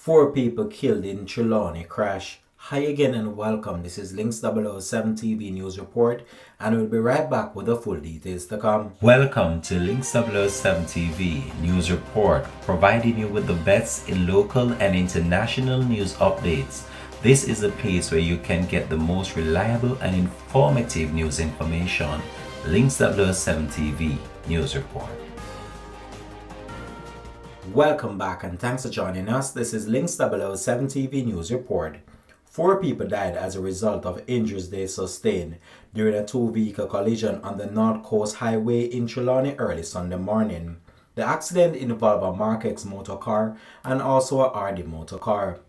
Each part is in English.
4 people killed in Trelawny crash. Hi again and welcome. This is Links 007 TV News Report, and we'll be right back with the full details to come. Welcome to Links 007 TV News Report, providing you with the best in local and international news updates. This is a place where you can get the most reliable and informative news information. Links 007 TV News Report. Welcome back and thanks for joining us. This is Links 007 TV News Report. 4 people died as a result of injuries they sustained during a 2-vehicle collision on the North Coast Highway in Trelawny early Sunday morning. The accident involved a Mark X motor car and also a Audi motor car.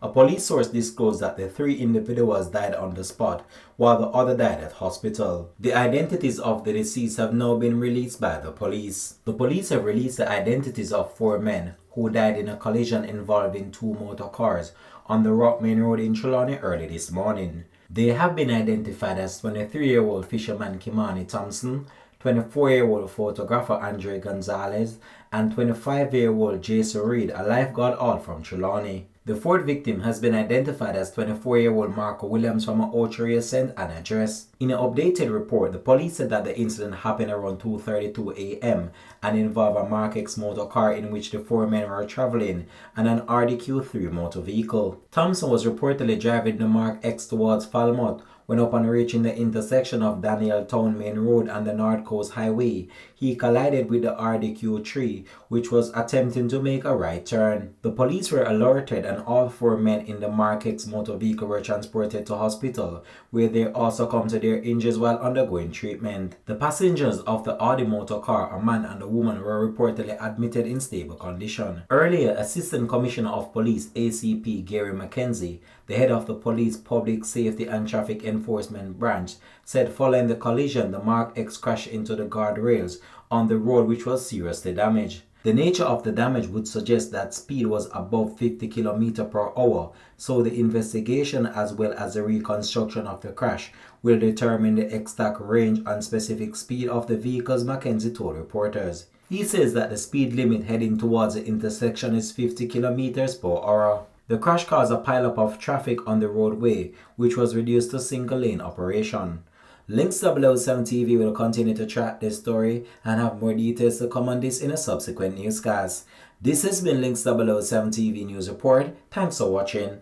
A police source disclosed that the 3 individuals died on the spot, while the other died at hospital. The identities of the deceased have now been released by the police. The police have released the identities of 4 men who died in a collision involving 2 motor cars on the Rock Main Road in Trelawny early this morning. They have been identified as 23-year-old fisherman Kimani Thompson, 24-year-old photographer Andre Gonzalez, and 25-year-old Jason Reed, a lifeguard, all from Trelawny. The 4th victim has been identified as 24-year-old Marco Williams from Ocheria St. Anna address. In an updated report, the police said that the incident happened around 2:32 a.m. and involved a Mark X motor car in which the 4 men were traveling and an RDQ3 motor vehicle. Thompson was reportedly driving the Mark X towards Falmouth when, upon reaching the intersection of Daniel Town Main Road and the North Coast Highway, he collided with the RDQ3, which was attempting to make a right turn. The police were alerted and all 4 men in the Mark X motor vehicle were transported to hospital, where they also come to their injuries while undergoing treatment. The passengers of the Audi motor car, a man and a woman, were reportedly admitted in stable condition. Earlier, Assistant Commissioner of Police ACP Gary McKenzie, the head of the Police Public Safety and Traffic Enforcement Branch, said following the collision, the Mark X crashed into the guardrails on the road, which was seriously damaged. The nature of the damage would suggest that speed was above 50 km per hour, so the investigation as well as the reconstruction of the crash will determine the exact range and specific speed of the vehicles, McKenzie told reporters. He says that the speed limit heading towards the intersection is 50 km per hour. The crash caused a pileup of traffic on the roadway, which was reduced to single-lane operation. Links 007 TV will continue to track this story and have more details to come on this in a subsequent newscast. This has been Links 007 TV News Report. Thanks for watching.